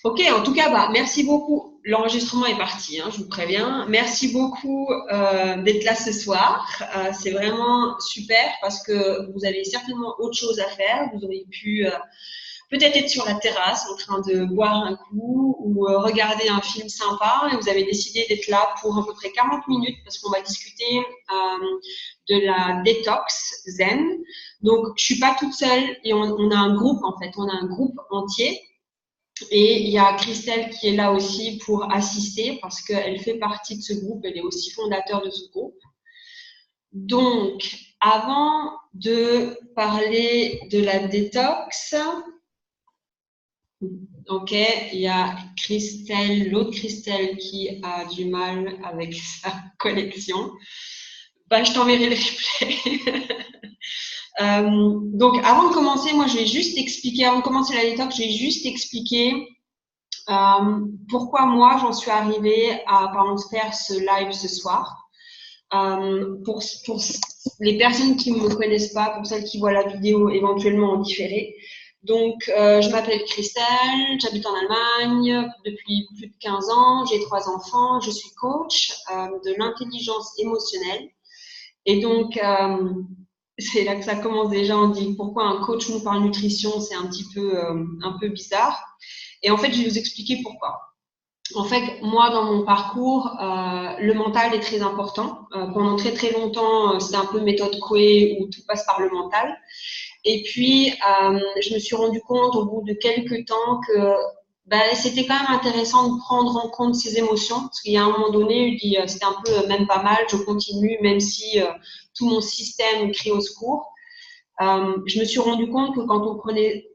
Ok, en tout cas, bah, merci beaucoup. L'enregistrement est parti, hein, je vous préviens. Merci beaucoup d'être là ce soir. C'est vraiment super parce que vous avez certainement autre chose à faire. Vous auriez pu peut-être être sur la terrasse en train de boire un coup ou regarder un film sympa et vous avez décidé d'être là pour à peu près 40 minutes parce qu'on va discuter de la détox zen. Donc, je suis pas toute seule et on a un groupe en fait, on a un groupe entier. Et il y a Christelle qui est là aussi pour assister parce qu'elle fait partie de ce groupe, elle est aussi fondateur de ce groupe. Donc, avant de parler de la détox, ok, il y a Christelle, l'autre Christelle qui a du mal avec sa connexion. Bah, je t'enverrai le replay. Donc, avant de commencer, moi, je vais juste expliquer, avant de commencer la détox, je vais juste expliquer pourquoi moi j'en suis arrivée à par exemple faire ce live ce soir. Pour les personnes qui ne me connaissent pas, pour celles qui voient la vidéo éventuellement en différé. Donc, je m'appelle Christelle, j'habite en Allemagne depuis plus de 15 ans, j'ai 3 enfants, je suis coach de l'intelligence émotionnelle. Et donc, c'est là que ça commence déjà, on dit pourquoi un coach nous parle nutrition, c'est un petit peu bizarre. Et en fait, je vais vous expliquer pourquoi. En fait, moi, dans mon parcours, le mental est très important. Pendant très très longtemps, c'est un peu méthode Coué où tout passe par le mental. Et puis, je me suis rendu compte au bout de quelques temps que c'était quand même intéressant de prendre en compte ses émotions. Parce qu'il y a un moment donné, je dis, c'était un peu même pas mal, je continue, même si tout mon système crie au secours. Je me suis rendu compte que quand on prenait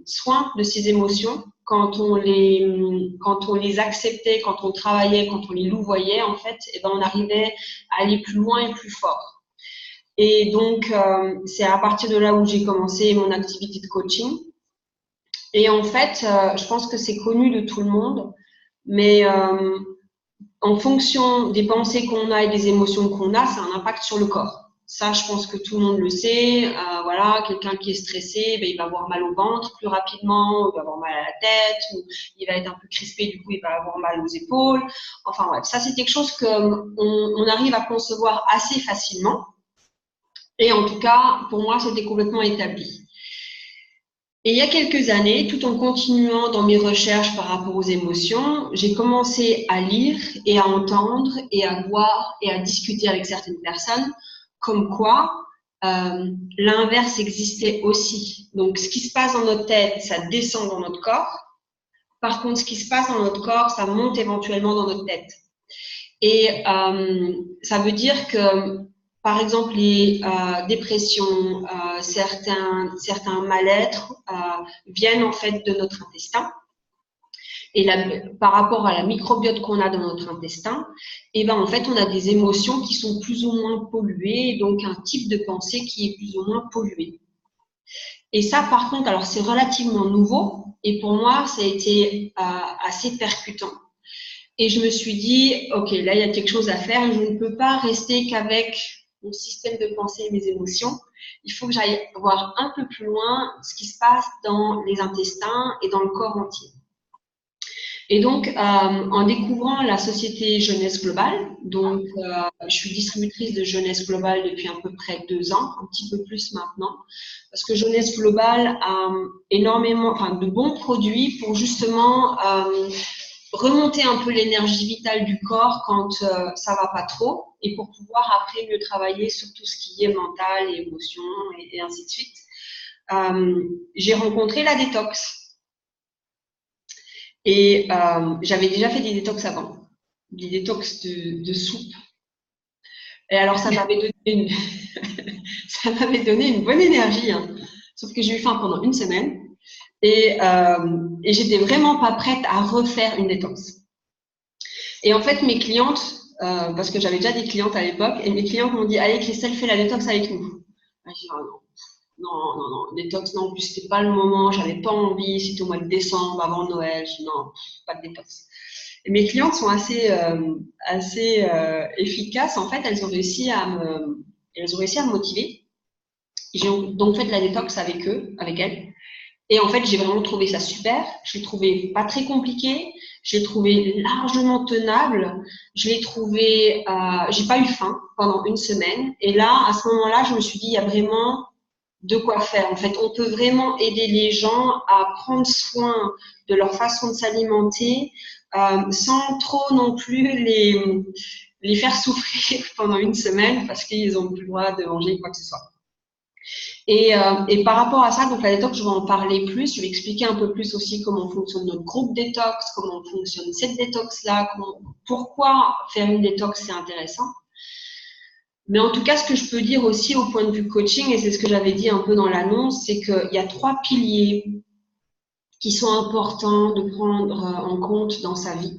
soin de ses émotions, quand on les acceptait, quand on travaillait, quand on les louvoyait, en fait, et ben on arrivait à aller plus loin et plus fort. Et donc, c'est à partir de là où j'ai commencé mon activité de coaching. Et en fait, je pense que c'est connu de tout le monde, mais en fonction des pensées qu'on a et des émotions qu'on a, ça a un impact sur le corps. Ça, je pense que tout le monde le sait. Voilà, quelqu'un qui est stressé, il va avoir mal au ventre plus rapidement, il va avoir mal à la tête, ou il va être un peu crispé, du coup, il va avoir mal aux épaules. Enfin, ouais, ça, c'est quelque chose qu'on arrive à concevoir assez facilement. Et en tout cas, pour moi, c'était complètement établi. Et il y a quelques années, tout en continuant dans mes recherches par rapport aux émotions, j'ai commencé à lire et à entendre et à voir et à discuter avec certaines personnes comme quoi l'inverse existait aussi. Donc, ce qui se passe dans notre tête, ça descend dans notre corps. Par contre, ce qui se passe dans notre corps, ça monte éventuellement dans notre tête. Et ça veut dire que, par exemple, les dépressions, certains mal-être viennent en fait de notre intestin. Et par rapport à la microbiote qu'on a dans notre intestin, et ben en fait, on a des émotions qui sont plus ou moins polluées, donc un type de pensée qui est plus ou moins pollué. Et ça, par contre, alors c'est relativement nouveau, et pour moi, ça a été assez percutant. Et je me suis dit, OK, là, il y a quelque chose à faire. Je ne peux pas rester qu'avec mon système de pensée et mes émotions. Il faut que j'aille voir un peu plus loin ce qui se passe dans les intestins et dans le corps entier. Et donc, en découvrant la société Jeunesse Globale, donc je suis distributrice de Jeunesse Globale depuis à peu près 2 ans, un petit peu plus maintenant, parce que Jeunesse Globale a énormément, enfin, de bons produits pour justement remonter un peu l'énergie vitale du corps quand ça va pas trop et pour pouvoir après mieux travailler sur tout ce qui est mental et émotion et ainsi de suite. J'ai rencontré la détox et j'avais déjà fait des détox avant, des détox de soupe. Et alors ça m'avait donné une ça m'avait donné une bonne énergie, hein. Sauf que j'ai eu faim pendant une semaine et j'étais vraiment pas prête à refaire une détox. Et en fait, mes clientes, parce que j'avais déjà des clientes à l'époque, et mes clientes m'ont dit, allez Christelle, fais la détox avec nous. J'ai dit, oh, non, détox, non, en plus c'était pas le moment, j'avais pas envie, c'était au mois de décembre, avant Noël, j'ai dit non, pas de détox. Et mes clientes sont assez efficaces, en fait, elles ont réussi à me motiver. J'ai donc fait de la détox avec elles. Et en fait, j'ai vraiment trouvé ça super. Je l'ai trouvé pas très compliqué. Je l'ai trouvé largement tenable. Je l'ai trouvé, j'ai pas eu faim pendant une semaine. Et là, à ce moment-là, je me suis dit, il y a vraiment de quoi faire. En fait, on peut vraiment aider les gens à prendre soin de leur façon de s'alimenter sans trop non plus les faire souffrir pendant une semaine parce qu'ils n'ont plus le droit de manger quoi que ce soit. Et par rapport à ça, donc la détox, je vais en parler plus. Je vais expliquer un peu plus aussi comment fonctionne notre groupe détox, comment fonctionne cette détox-là, pourquoi faire une détox, c'est intéressant. Mais en tout cas, ce que je peux dire aussi au point de vue coaching, et c'est ce que j'avais dit un peu dans l'annonce, c'est qu'il y a 3 piliers qui sont importants de prendre en compte dans sa vie.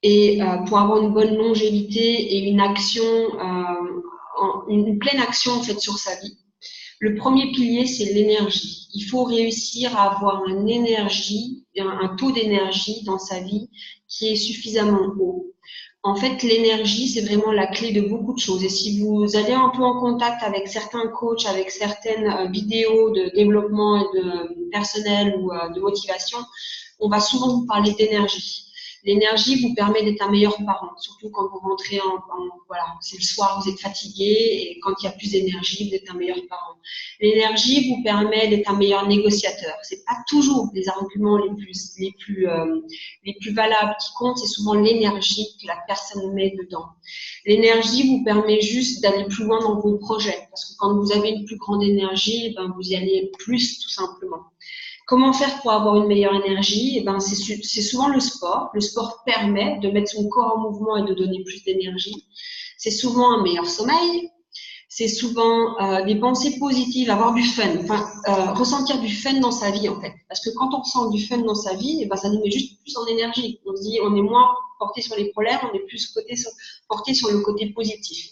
Et pour avoir une bonne longévité et une action, une pleine action en fait sur sa vie. Le premier pilier, c'est l'énergie. Il faut réussir à avoir une énergie, un taux d'énergie dans sa vie qui est suffisamment haut. En fait, l'énergie, c'est vraiment la clé de beaucoup de choses. Et si vous allez un peu en contact avec certains coachs, avec certaines vidéos de développement et de personnel ou de motivation, on va souvent vous parler d'énergie. L'énergie vous permet d'être un meilleur parent, surtout quand vous rentrez voilà, c'est le soir, vous êtes fatigué et quand il y a plus d'énergie, vous êtes un meilleur parent. L'énergie vous permet d'être un meilleur négociateur. C'est pas toujours les arguments les plus valables qui comptent, c'est souvent l'énergie que la personne met dedans. L'énergie vous permet juste d'aller plus loin dans vos projets parce que quand vous avez une plus grande énergie, ben vous y allez plus tout simplement. Comment faire pour avoir une meilleure énergie? Eh ben, c'est souvent le sport. Le sport permet de mettre son corps en mouvement et de donner plus d'énergie. C'est souvent un meilleur sommeil. C'est souvent des pensées positives, avoir du fun, enfin ressentir du fun dans sa vie en fait. Parce que quand on ressent du fun dans sa vie, eh ben, ça nous met juste plus en énergie. On se dit, on est moins porté sur les problèmes, on est plus porté sur le côté positif.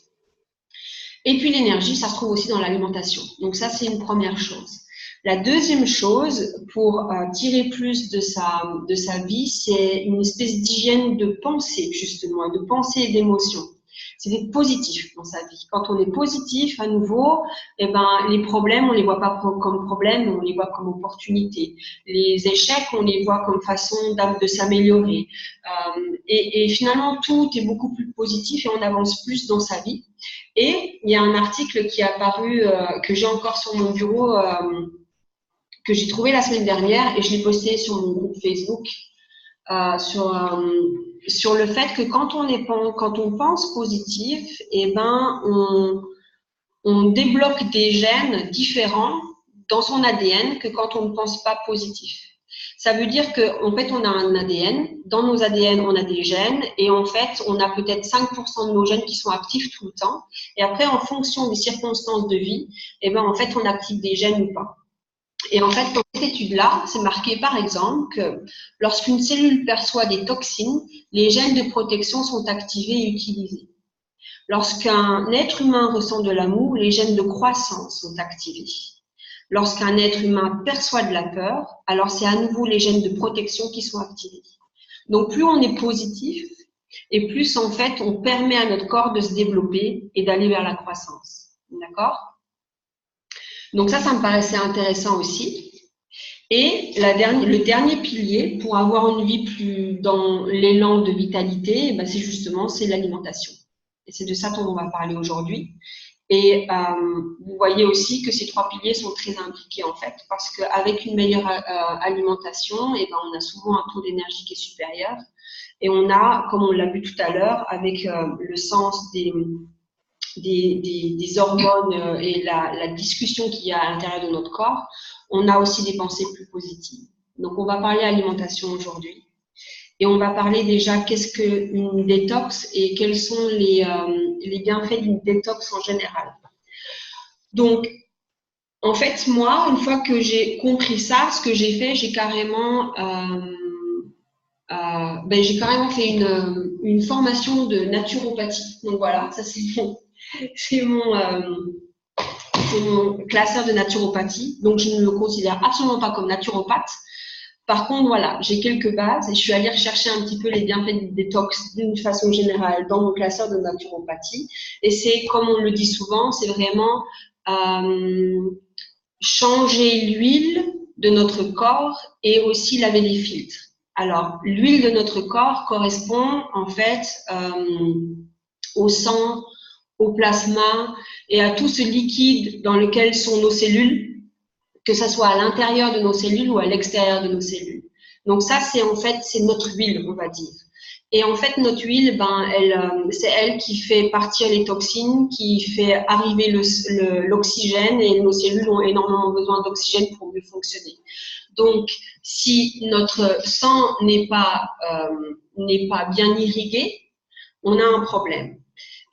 Et puis l'énergie, ça se trouve aussi dans l'alimentation. Donc ça, c'est une première chose. La deuxième chose, pour tirer plus de sa vie, c'est une espèce d'hygiène de pensée, justement, de pensée et d'émotion. C'est d'être positif dans sa vie. Quand on est positif, à nouveau, eh ben, les problèmes, on les voit pas comme problèmes, on les voit comme opportunités. Les échecs, on les voit comme façon de s'améliorer. Et finalement, tout est beaucoup plus positif et on avance plus dans sa vie. Et il y a un article qui est apparu, que j'ai encore sur mon bureau, que j'ai trouvé la semaine dernière et je l'ai posté sur mon groupe Facebook sur le fait que quand on pense positif, eh ben on débloque des gènes différents dans son ADN que quand on ne pense pas positif. Ça veut dire qu'en fait, on a un ADN. Dans nos ADN, on a des gènes. Et en fait, on a peut-être 5% de nos gènes qui sont actifs tout le temps. Et après, en fonction des circonstances de vie, eh ben, en fait, on active des gènes ou pas. Et en fait, dans cette étude-là, c'est marqué par exemple que lorsqu'une cellule perçoit des toxines, les gènes de protection sont activés et utilisés. Lorsqu'un être humain ressent de l'amour, les gènes de croissance sont activés. Lorsqu'un être humain perçoit de la peur, alors c'est à nouveau les gènes de protection qui sont activés. Donc plus on est positif et plus en fait on permet à notre corps de se développer et d'aller vers la croissance. D'accord? Donc ça me paraissait intéressant aussi. Et le dernier pilier pour avoir une vie plus dans l'élan de vitalité, ben c'est l'alimentation. Et c'est de ça dont on va parler aujourd'hui. Et vous voyez aussi que ces 3 piliers sont très impliqués en fait, parce qu'avec une meilleure alimentation, et ben on a souvent un taux d'énergie qui est supérieur. Et on a, comme on l'a vu tout à l'heure, avec le sens des hormones et la discussion qu'il y a à l'intérieur de notre corps, on a aussi des pensées plus positives. Donc, on va parler alimentation aujourd'hui. Et on va parler déjà qu'est-ce qu'une détox et quels sont les bienfaits d'une détox en général. Donc, en fait, moi, une fois que j'ai compris ça, ce que j'ai fait, j'ai carrément fait une formation de naturopathie. Donc voilà, ça c'est mon classeur de naturopathie. Donc je ne me considère absolument pas comme naturopathe. Par contre, voilà, j'ai quelques bases et je suis allée rechercher un petit peu les bienfaits du détox d'une façon générale dans mon classeur de naturopathie. Et c'est, comme on le dit souvent, c'est vraiment changer l'huile de notre corps et aussi laver les filtres. Alors, l'huile de notre corps correspond en fait au sang, au plasma et à tout ce liquide dans lequel sont nos cellules, que ce soit à l'intérieur de nos cellules ou à l'extérieur de nos cellules. Donc ça, c'est en fait, c'est notre huile, on va dire. Et en fait, notre huile, c'est elle qui fait partir les toxines, qui fait arriver l'oxygène, et nos cellules ont énormément besoin d'oxygène pour mieux fonctionner. Donc, si notre sang n'est pas bien irrigué, on a un problème.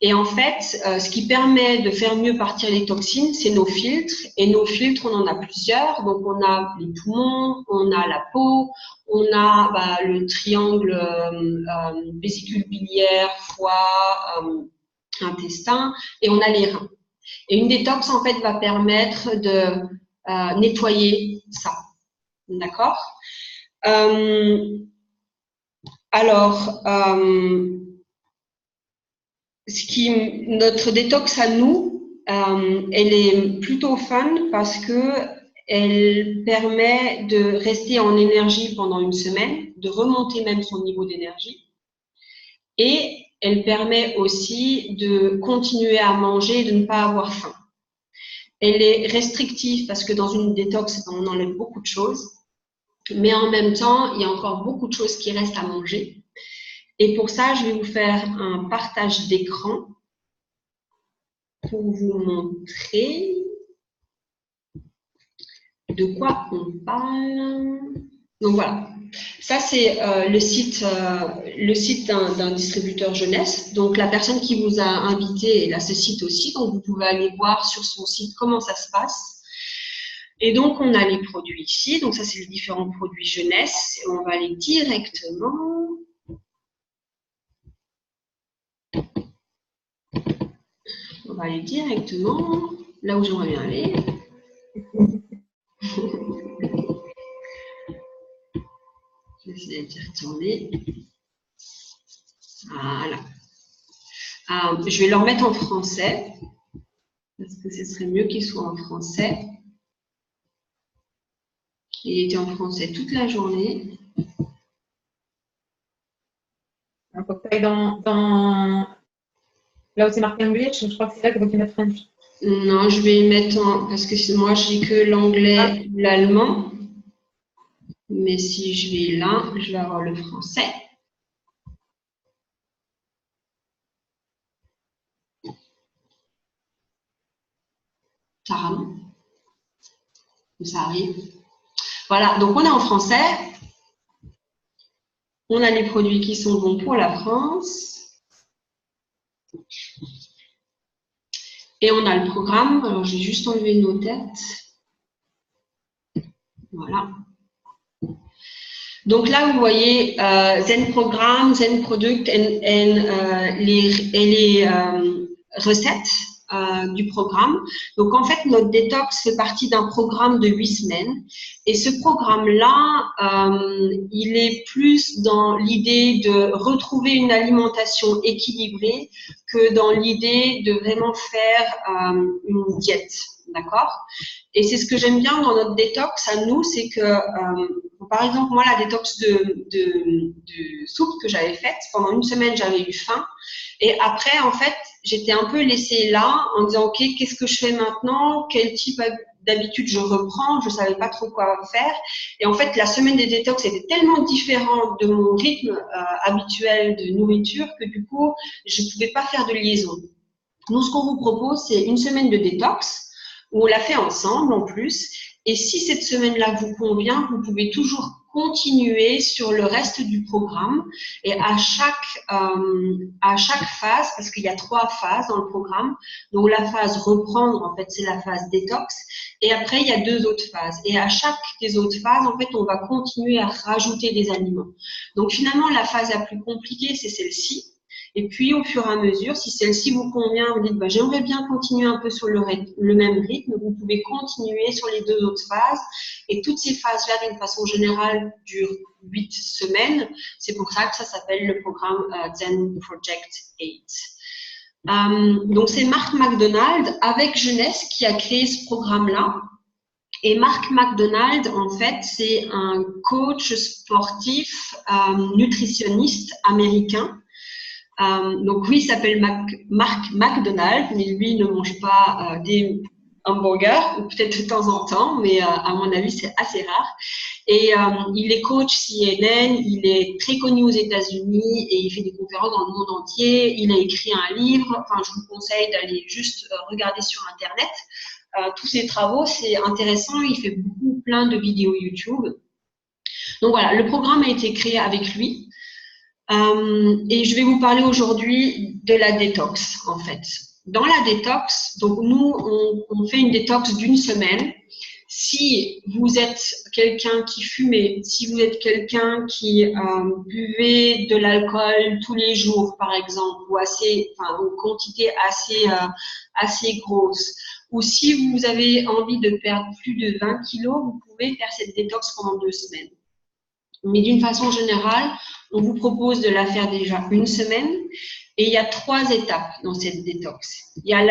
Et en fait, ce qui permet de faire mieux partir les toxines, c'est nos filtres. Et nos filtres, on en a plusieurs. Donc, on a les poumons, on a la peau, on a le triangle vésicule biliaire, foie, intestin, et on a les reins. Et une détox, en fait, va permettre de nettoyer ça. D'accord? Notre détox à nous, elle est plutôt fun parce que elle permet de rester en énergie pendant une semaine, de remonter même son niveau d'énergie. Et elle permet aussi de continuer à manger et de ne pas avoir faim. Elle est restrictive parce que dans une détox, on enlève beaucoup de choses. Mais en même temps, il y a encore beaucoup de choses qui restent à manger. Et pour ça, je vais vous faire un partage d'écran pour vous montrer de quoi on parle. Donc voilà, ça c'est le site d'un distributeur jeunesse. Donc la personne qui vous a invité, elle a ce site aussi, donc vous pouvez aller voir sur son site comment ça se passe. Et donc on a les produits ici, donc ça c'est les différents produits jeunesse, et on va aller directement. On va aller directement là où j'aimerais bien aller. Je vais essayer d'y retourner. Voilà. Je vais le remettre en français, parce que ce serait mieux qu'il soit en français. Il était en français toute la journée. Il faut que tu ailles dans... Là où c'est marqué anglais, je crois que c'est là que tu vas mettre French. Non, je vais mettre en... Parce que moi, j'ai que l'anglais ou l'allemand. Mais si je vais là, je vais avoir le français. Carrément. Ça arrive. Voilà, donc on est en français. On a les produits qui sont bons pour la France. Et on a le programme. Alors, je vais juste enlever nos têtes. Voilà. Donc là, vous voyez Zen Programme, Zen Product et les recettes du programme. Donc en fait, notre détox fait partie d'un programme de 8 semaines. Et ce programme-là, il est plus dans l'idée de retrouver une alimentation équilibrée que dans l'idée de vraiment faire une diète. D'accord? Et c'est ce que j'aime bien dans notre détox à nous, c'est que, par exemple, moi, la détox de soupe que j'avais faite, pendant une semaine, j'avais eu faim. Et après, en fait, j'étais un peu laissée là en disant, OK, qu'est-ce que je fais maintenant? Quel type d'habitude je reprends? Je savais pas trop quoi faire. Et en fait, la semaine des détox était tellement différente de mon rythme habituel de nourriture que du coup, je pouvais pas faire de liaison. Nous, ce qu'on vous propose, c'est une semaine de détox où on l'a fait ensemble en plus. Et si cette semaine-là vous convient, vous pouvez toujours continuer sur le reste du programme. Et à chaque phase, parce qu'il y a 3 phases dans le programme, donc la phase reprendre, en fait, c'est la phase détox. Et après, il y a 2 autres phases. Et à chaque des autres phases, en fait, on va continuer à rajouter des aliments. Donc finalement, la phase la plus compliquée, c'est celle-ci. Et puis, au fur et à mesure, si celle-ci vous convient, vous dites, j'aimerais bien continuer un peu sur le même rythme, vous pouvez continuer sur les 2 autres phases. Et toutes ces phases-là, d'une façon générale, durent 8 semaines. C'est pour ça que ça s'appelle le programme Zen Project 8. Donc, c'est Mark McDonald, avec Jeunesse, qui a créé ce programme-là. Et Mark McDonald, en fait, c'est un coach sportif nutritionniste américain. Donc lui, il s'appelle Mark McDonald, mais lui ne mange pas des hamburgers, ou peut-être de temps en temps, mais à mon avis, c'est assez rare. Et il est coach CNN, il est très connu aux États-Unis et il fait des conférences dans le monde entier. Il a écrit un livre. Enfin, je vous conseille d'aller juste regarder sur Internet. Tous ses travaux, c'est intéressant. Il fait plein de vidéos YouTube. Donc voilà, le programme a été créé avec lui. Et je vais vous parler aujourd'hui de la détox, en fait. Dans la détox, donc nous, on fait une détox d'une semaine. Si vous êtes quelqu'un qui fumait, si vous êtes quelqu'un qui buvait de l'alcool tous les jours, par exemple, ou une quantité assez grosse, ou si vous avez envie de perdre plus de 20 kilos, vous pouvez faire cette détox pendant 2 semaines. Mais d'une façon générale, on vous propose de la faire déjà une semaine. Et il y a 3 étapes dans cette détox. Il y a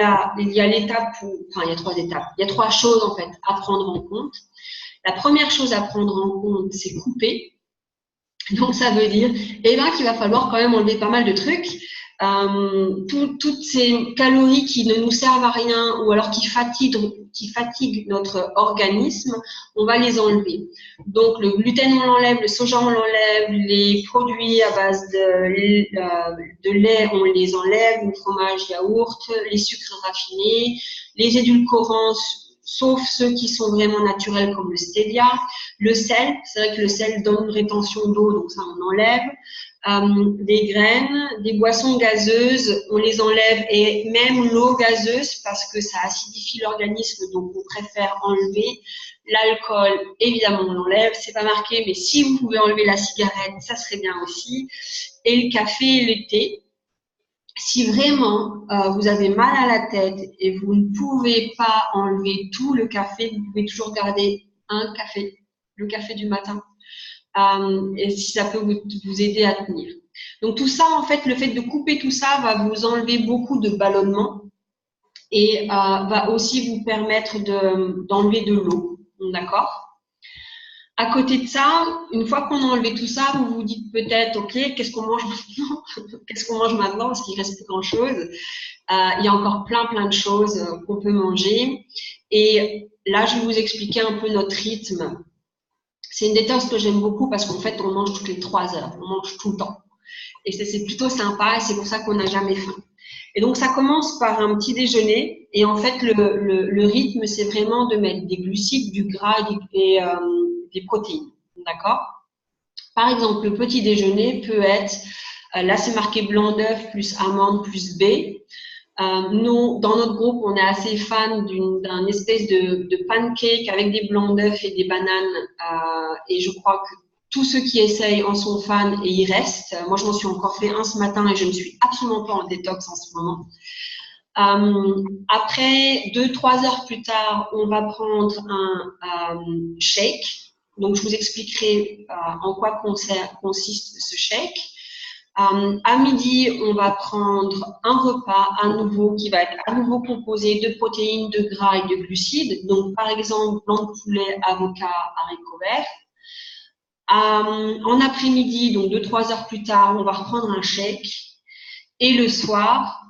l'étape il y a 3 étapes. Il y a 3 choses, en fait, à prendre en compte. La première chose à prendre en compte, c'est couper. Donc, ça veut dire, qu'il va falloir quand même enlever pas mal de trucs. Toutes ces calories qui ne nous servent à rien ou alors qui fatiguent notre organisme, on va les enlever. Donc, le gluten, on l'enlève, le soja, on l'enlève, les produits à base de lait, on les enlève, le fromage, yaourt, les sucres raffinés, les édulcorants, sauf ceux qui sont vraiment naturels comme le stevia, le sel, c'est vrai que le sel donne une rétention d'eau, donc ça on enlève, des graines, des boissons gazeuses, on les enlève, et même l'eau gazeuse parce que ça acidifie l'organisme, donc on préfère enlever. L'alcool, évidemment on l'enlève, c'est pas marqué, mais si vous pouvez enlever la cigarette, ça serait bien aussi, et le café et le thé. Si vraiment vous avez mal à la tête et vous ne pouvez pas enlever tout le café, vous pouvez toujours garder un café, le café du matin, et si ça peut vous aider à tenir. Donc tout ça, en fait, le fait de couper tout ça va vous enlever beaucoup de ballonnement et va aussi vous permettre d'enlever de l'eau, d'accord ? À côté de ça, une fois qu'on a enlevé tout ça, vous vous dites peut-être, ok, qu'est-ce qu'on mange maintenant? Qu'est-ce qu'on mange maintenant? Parce qu'il reste plus grand-chose. Il y a encore plein de choses qu'on peut manger. Et là, je vais vous expliquer un peu notre rythme. C'est une détox que j'aime beaucoup parce qu'en fait, on mange toutes les 3 heures. On mange tout le temps. Et c'est plutôt sympa et c'est pour ça qu'on n'a jamais faim. Et donc, ça commence par un petit déjeuner. Et en fait, le rythme, c'est vraiment de mettre des glucides, du gras et des protéines. D'accord? Par exemple, le petit déjeuner peut être, là, c'est marqué blanc d'œuf plus amande plus baie. Nous, dans notre groupe, on est assez fan d'un espèce de pancake avec des blancs d'œufs et des bananes. Et je crois que tous ceux qui essayent en sont fans et y restent. Moi, je m'en suis encore fait un ce matin et je ne suis absolument pas en détox en ce moment. Après, 2-3 heures plus tard, on va prendre un shake. Donc, je vous expliquerai en quoi consiste ce shake. À midi, on va prendre un repas à nouveau qui va être à nouveau composé de protéines, de gras et de glucides. Donc, par exemple, blanc de poulet, avocat, haricots verts. En après-midi, donc 2-3 heures plus tard, on va reprendre un shake. Et le soir,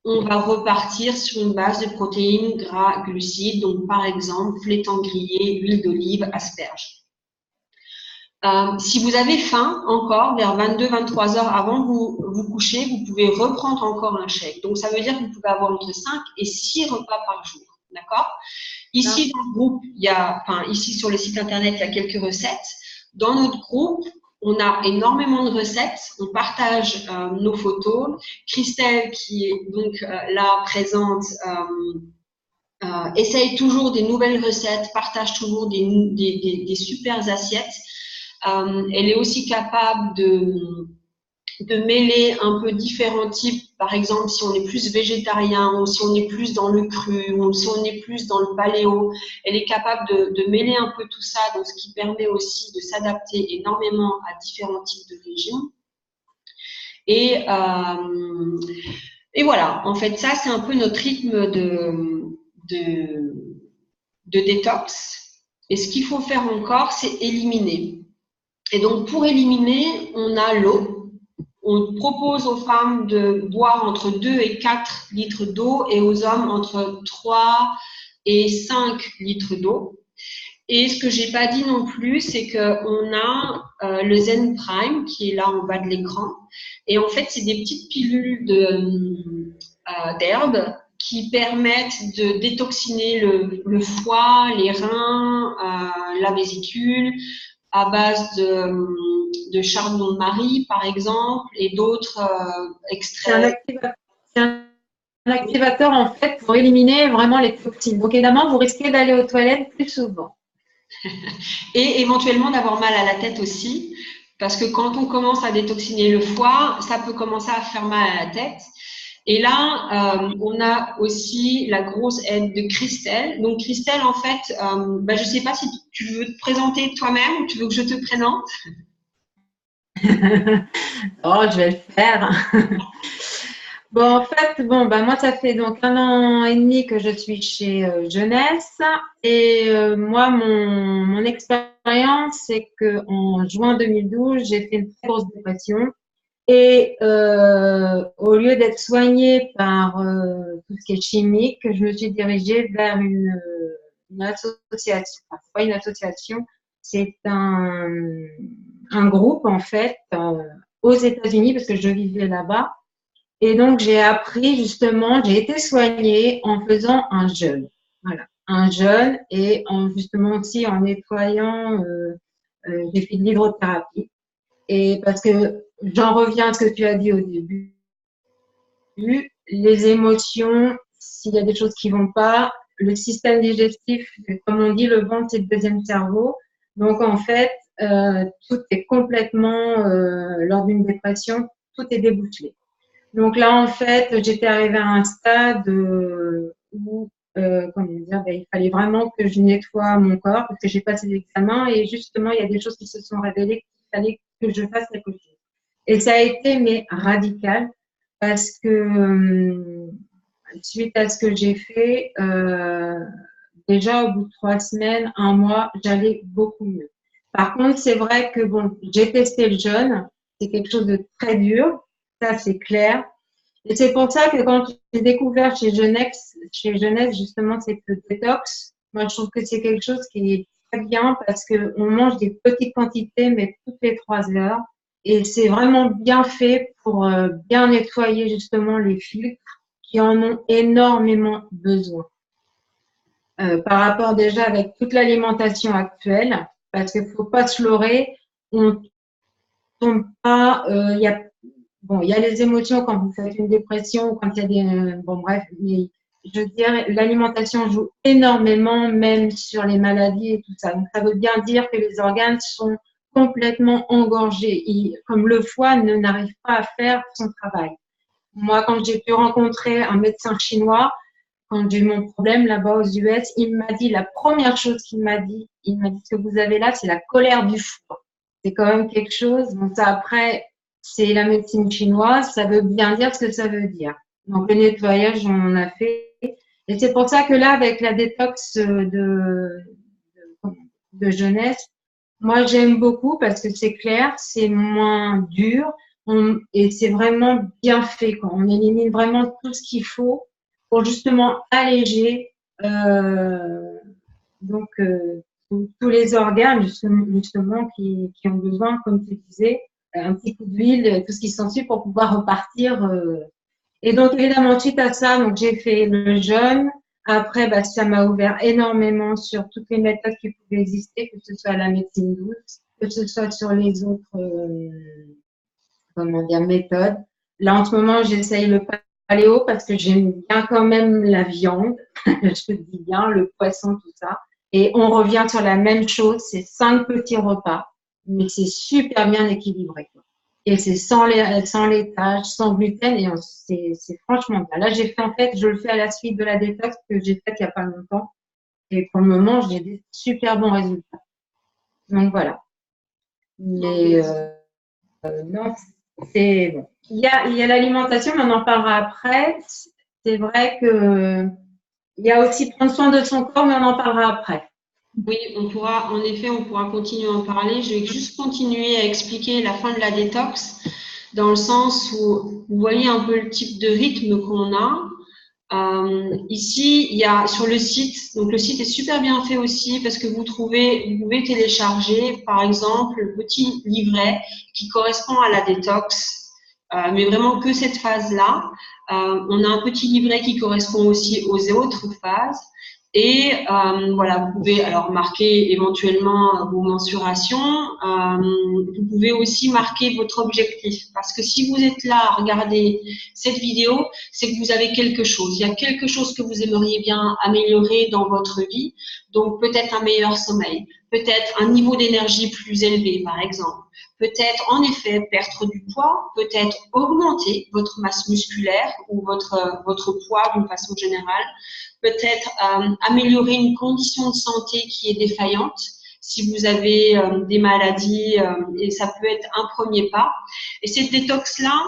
on va repartir sur une base de protéines, gras, glucides. Donc, par exemple, flétan grillé, huile d'olive, asperges. Si vous avez faim encore, vers 22-23 heures avant de vous coucher, vous pouvez reprendre encore un shake. Donc, ça veut dire que vous pouvez avoir entre 5 et 6 repas par jour. D'accord? Ici, dans le groupe, ici sur le site internet, il y a quelques recettes. Dans notre groupe, on a énormément de recettes. On partage nos photos. Christelle, qui est donc là présente, essaye toujours des nouvelles recettes, partage toujours des super assiettes. Elle est aussi capable de mêler un peu différents types, par exemple si on est plus végétarien ou si on est plus dans le cru ou si on est plus dans le paléo, elle est capable de mêler un peu tout ça, donc ce qui permet aussi de s'adapter énormément à différents types de régimes. Et voilà, en fait ça c'est un peu notre rythme de détox. Et ce qu'il faut faire encore, c'est éliminer. Et donc, pour éliminer, on a l'eau. On propose aux femmes de boire entre 2 et 4 litres d'eau et aux hommes entre 3 et 5 litres d'eau. Et ce que j'ai pas dit non plus, c'est qu'on a le Zen Prime qui est là en bas de l'écran. Et en fait, c'est des petites pilules d'herbe qui permettent de détoxiner le foie, les reins, la vésicule, à base de charbon de Marie, par exemple, et d'autres extraits. C'est un activateur, en fait, pour éliminer vraiment les toxines. Donc, évidemment, vous risquez d'aller aux toilettes plus souvent. Et éventuellement d'avoir mal à la tête aussi, parce que quand on commence à détoxiner le foie, ça peut commencer à faire mal à la tête. Et là, on a aussi la grosse aide de Christelle. Donc Christelle, en fait, je ne sais pas si tu veux te présenter toi-même ou tu veux que je te présente. Oh, je vais le faire. Bon, en fait, moi, ça fait donc 1 an et demi que je suis chez Jeunesse. Et moi, mon expérience, c'est qu'en juin 2012, j'ai fait une très grosse dépression. Et au lieu d'être soignée par tout ce qui est chimique, je me suis dirigée vers une association. Enfin, c'est pas une association, c'est un groupe, en fait, aux États-Unis, parce que je vivais là-bas. Et donc, j'ai appris justement, j'ai été soignée en faisant un jeûne. Voilà, un jeûne et justement aussi en nettoyant, j'ai fait de l'hydrothérapie. Et parce que j'en reviens à ce que tu as dit au début, les émotions, s'il y a des choses qui vont pas, le système digestif, comme on dit, le ventre, c'est le deuxième cerveau. Donc, en fait, tout est complètement, lors d'une dépression, tout est débouchelé. Donc là, en fait, j'étais arrivée à un stade où, comment dire, il fallait vraiment que je nettoie mon corps parce que j'ai passé l'examen et justement, il y a des choses qui se sont révélées qu'il fallait que je fasse quelque chose. Et ça a été, mais radical, parce que suite à ce que j'ai fait, déjà au bout de 3 semaines, 1 mois, j'allais beaucoup mieux. Par contre, c'est vrai que j'ai testé le jeûne, c'est quelque chose de très dur, ça c'est clair. Et c'est pour ça que quand j'ai découvert chez Jeunesse justement cette détox, moi je trouve que c'est quelque chose qui est très bien parce qu'on mange des petites quantités, mais toutes les 3 heures. Et c'est vraiment bien fait pour bien nettoyer justement les filtres qui en ont énormément besoin. Par rapport déjà avec toute l'alimentation actuelle, parce qu'il ne faut pas se leurrer, on tombe pas, il y a les émotions quand vous faites une dépression, quand il y a des, bref, mais je veux dire, l'alimentation joue énormément, même sur les maladies et tout ça. Donc, ça veut bien dire que les organes sont complètement engorgés. Comme le foie n'arrive pas à faire son travail. Moi, quand j'ai pu rencontrer un médecin chinois, quand j'ai eu mon problème là-bas aux US, il m'a dit, la première chose qu'il m'a dit, ce que vous avez là, c'est la colère du foie. C'est quand même quelque chose. Donc ça, après, c'est la médecine chinoise, ça veut bien dire ce que ça veut dire. Donc le nettoyage, on en a fait. Et c'est pour ça que là, avec la détox de jeunesse, moi j'aime beaucoup parce que c'est clair, c'est moins dur et c'est vraiment bien fait, quoi. On élimine vraiment tout ce qu'il faut pour justement alléger donc tous les organes justement qui ont besoin, comme tu disais, un petit coup d'huile, tout ce qui s'ensuit pour pouvoir repartir. Et donc évidemment, suite à ça, donc j'ai fait le jeûne. Après, ça m'a ouvert énormément sur toutes les méthodes qui pouvaient exister, que ce soit la médecine douce, que ce soit sur les autres méthodes. Là, en ce moment, j'essaye le paléo parce que j'aime bien quand même la viande, je te dis bien, le poisson, tout ça. Et on revient sur la même chose, c'est 5 petits repas, mais c'est super bien équilibré, quoi. Et c'est sans laitage, sans gluten, et c'est franchement bien. Là, je le fais à la suite de la détox que j'ai faite il n'y a pas longtemps. Et pour le moment, j'ai des super bons résultats. Donc voilà. Mais non, c'est bon. Il y a l'alimentation, mais on en parlera après. C'est vrai que il y a aussi prendre soin de son corps, mais on en parlera après. Oui, en effet, on pourra continuer à en parler. Je vais juste continuer à expliquer la fin de la détox, dans le sens où vous voyez un peu le type de rythme qu'on a. Ici, il y a sur le site, donc le site est super bien fait aussi parce que vous pouvez télécharger, par exemple, le petit livret qui correspond à la détox, mais vraiment que cette phase-là. On a un petit livret qui correspond aussi aux autres phases. Et voilà, vous pouvez alors marquer éventuellement vos mensurations. Vous pouvez aussi marquer votre objectif, parce que si vous êtes là à regarder cette vidéo, c'est que vous avez quelque chose. Il y a quelque chose que vous aimeriez bien améliorer dans votre vie. Donc peut-être un meilleur sommeil, peut-être un niveau d'énergie plus élevé, par exemple. Peut-être en effet perdre du poids, peut-être augmenter votre masse musculaire ou votre poids d'une façon générale, peut-être améliorer une condition de santé qui est défaillante si vous avez des maladies, et ça peut être un premier pas. Et cette détox-là,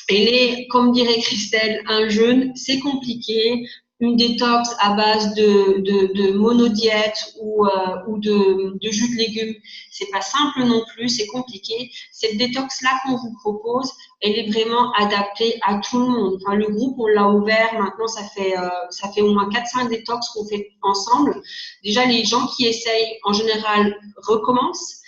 elle est, comme dirait Christelle, un jeûne, c'est compliqué. Une détox à base de monodiète ou de jus de légumes, c'est pas simple non plus, c'est compliqué. Cette détox-là qu'on vous propose, elle est vraiment adaptée à tout le monde. Enfin, le groupe, on l'a ouvert, maintenant ça fait au moins 4-5 détox qu'on fait ensemble. Déjà, les gens qui essayent, en général, recommencent.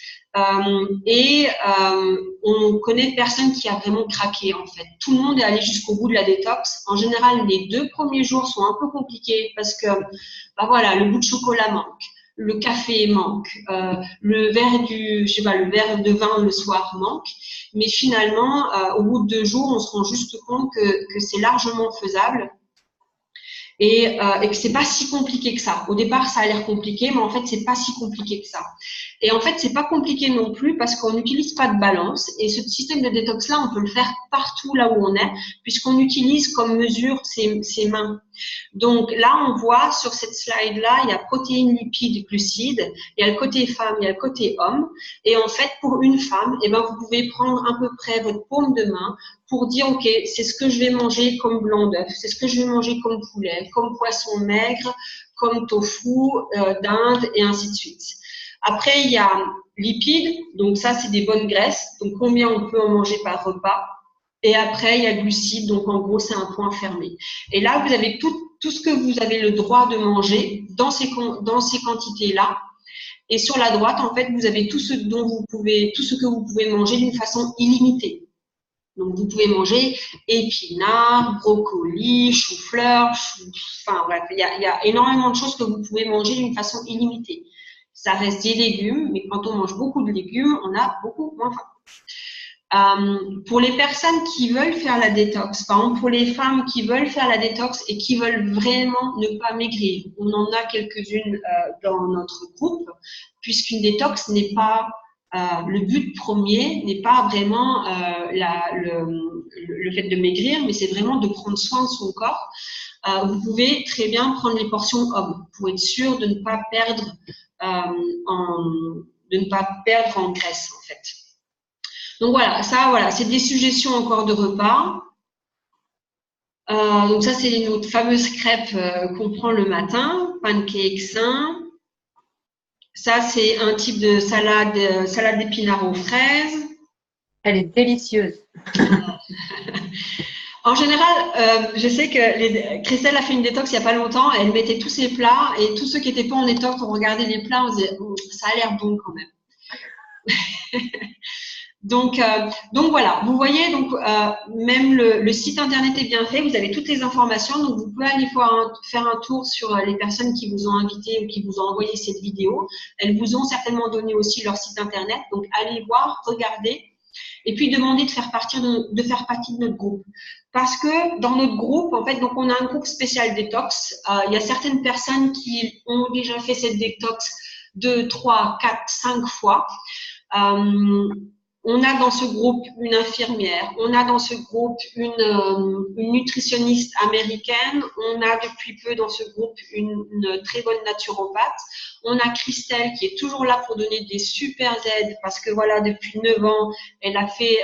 On connaît personne qui a vraiment craqué en fait. Tout le monde est allé jusqu'au bout de la détox. En général, les 2 premiers jours sont un peu compliqués parce que, bah voilà, le goût de chocolat manque, le café manque, le verre de vin le soir manque. Mais finalement, au bout de 2 jours, on se rend juste compte que c'est largement faisable. Et que c'est pas si compliqué que ça. Au départ, ça a l'air compliqué, mais en fait, c'est pas si compliqué que ça. Et en fait, c'est pas compliqué non plus parce qu'on n'utilise pas de balance. Et ce système de détox-là, on peut le faire partout là où on est, puisqu'on utilise comme mesure ses mains. Donc là, on voit sur cette slide-là, il y a protéines, lipides, glucides. Il y a le côté femme, il y a le côté homme. Et en fait, pour une femme, eh ben, vous pouvez prendre à peu près votre paume de main pour dire, OK, c'est ce que je vais manger comme blanc d'œuf, c'est ce que je vais manger comme poulet, comme poisson maigre, comme tofu, dinde, et ainsi de suite. Après, il y a lipides, donc ça, c'est des bonnes graisses. Donc, combien on peut en manger par repas. Et après, il y a glucides, donc en gros, c'est un point fermé. Et là, vous avez tout ce que vous avez le droit de manger dans ces quantités-là. Et sur la droite, en fait, vous avez tout ce que vous pouvez manger d'une façon illimitée. Donc, vous pouvez manger épinards, brocolis, chou-fleur, enfin bref, il y a énormément de choses que vous pouvez manger d'une façon illimitée. Ça reste des légumes, mais quand on mange beaucoup de légumes, on a beaucoup moins faim. Pour les personnes qui veulent faire la détox, par exemple pour les femmes qui veulent faire la détox et qui veulent vraiment ne pas maigrir, on en a quelques-unes dans notre groupe, puisqu'une détox n'est pas le but premier, n'est pas vraiment le fait de maigrir, mais c'est vraiment de prendre soin de son corps. Vous pouvez très bien prendre les portions hommes pour être sûr de ne pas perdre en graisse en fait. Donc voilà, c'est des suggestions encore de repas. Donc ça, c'est notre fameuse crêpe qu'on prend le matin, pancake sain. Ça, c'est un type de salade d'épinards aux fraises. Elle est délicieuse. En général, je sais que Christelle a fait une détox il n'y a pas longtemps. Elle mettait tous ses plats et tous ceux qui n'étaient pas en détox, on regardait les plats, on disait ça a l'air bon quand même. Donc voilà, vous voyez, donc même le site internet est bien fait, vous avez toutes les informations, donc vous pouvez aller faire un tour sur les personnes qui vous ont invité ou qui vous ont envoyé cette vidéo. Elles vous ont certainement donné aussi leur site internet, donc allez voir, regardez, et puis demandez de faire partie de notre groupe. Parce que dans notre groupe, en fait, donc on a un groupe spécial détox. Il y a certaines personnes qui ont déjà fait cette détox 2, 3, 4, 5 fois. On a dans ce groupe une infirmière, on a dans ce groupe une nutritionniste américaine, on a depuis peu dans ce groupe une très bonne naturopathe, on a Christelle qui est toujours là pour donner des super aides parce que voilà, depuis 9 ans, elle a fait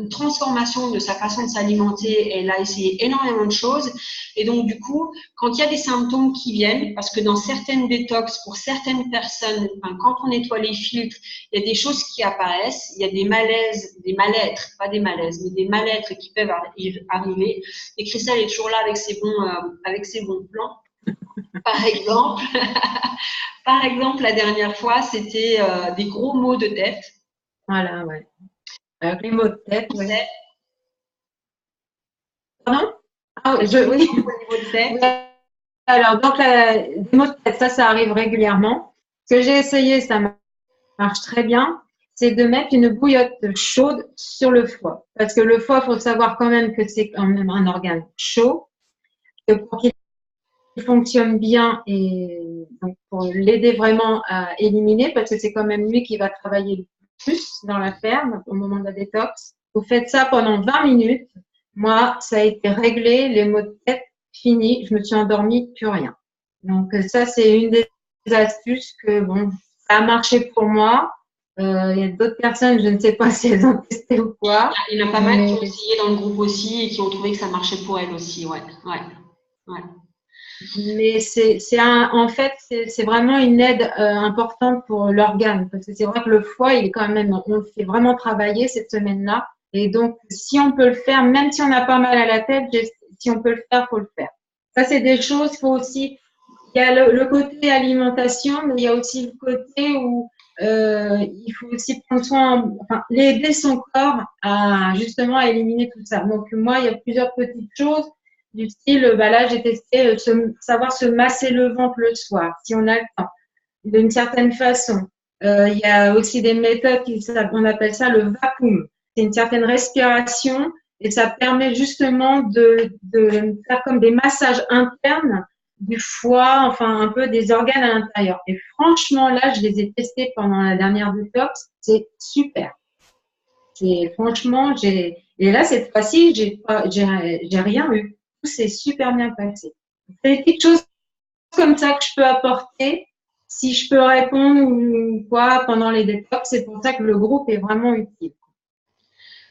une transformation de sa façon de s'alimenter, elle a essayé énormément de choses et donc du coup, quand il y a des symptômes qui viennent, parce que dans certaines détox, pour certaines personnes, enfin, quand on nettoie les filtres, il y a des choses qui apparaissent, il y a des malaises, des mal-être, pas des malaises, mais des mal-être qui peuvent arriver. Et Christelle est toujours là avec ses bons plans. Par exemple, par exemple, la dernière fois, c'était des gros maux de tête. Voilà, ouais. Avec les maux de tête, ouais. Pardon? Ah, oui. Au niveau de tête. Ouais. Alors, donc, les maux de tête, ça arrive régulièrement. Ce que j'ai essayé, ça marche très bien, c'est de mettre une bouillotte chaude sur le foie. Parce que le foie, il faut savoir quand même que c'est quand même un organe chaud. Que pour qu'il fonctionne bien et donc pour l'aider vraiment à éliminer, parce que c'est quand même lui qui va travailler le plus dans la ferme au moment de la détox. Vous faites ça pendant 20 minutes. Moi, ça a été réglé, les maux de tête, fini, je me suis endormie, plus rien. Donc ça, c'est une des astuces que, bon, ça a marché pour moi. Il y a d'autres personnes, je ne sais pas si elles ont testé ou quoi. Il y en a pas mal qui ont essayé dans le groupe aussi et qui ont trouvé que ça marchait pour elles aussi, ouais. Mais en fait, c'est vraiment une aide importante pour l'organe. Parce que c'est vrai que le foie, il est quand même, on le fait vraiment travailler cette semaine-là. Et donc, si on peut le faire, même si on n'a pas mal à la tête, si on peut le faire, faut le faire. Ça, c'est des choses, il faut aussi, il y a le côté alimentation, mais il y a aussi le côté où il faut aussi prendre soin, enfin, aider son corps à justement à éliminer tout ça. Donc, moi, il y a plusieurs petites choses du style, bah là, j'ai testé savoir se masser le ventre le soir, si on a le temps, d'une certaine façon. Il y a aussi des méthodes, on appelle ça le vacuum. C'est une certaine respiration et ça permet justement de faire comme des massages internes du foie, enfin un peu des organes à l'intérieur. Et franchement, là, je les ai testés pendant la dernière détox, c'est super. Franchement, et là, cette fois-ci, j'ai rien eu. Tout s'est super bien passé. C'est des petites choses comme ça que je peux apporter. Si je peux répondre ou quoi pendant les détox, c'est pour ça que le groupe est vraiment utile.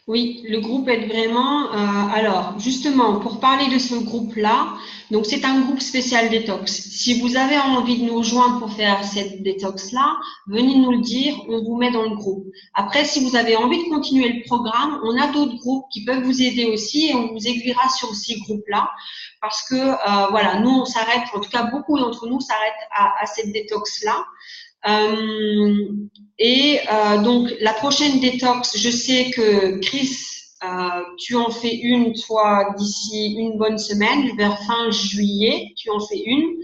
Oui, le groupe aide vraiment. Alors, justement, pour parler de ce groupe-là, donc c'est un groupe spécial détox. Si vous avez envie de nous rejoindre pour faire cette détox-là, venez nous le dire, on vous met dans le groupe. Après, si vous avez envie de continuer le programme, on a d'autres groupes qui peuvent vous aider aussi et on vous aiguillera sur ces groupes-là parce que, voilà, nous, on s'arrête, en tout cas, beaucoup d'entre nous s'arrêtent à cette détox-là. Donc, la prochaine détox, je sais que Chris, tu en fais une, toi, d'ici une bonne semaine, vers fin juillet, tu en fais une.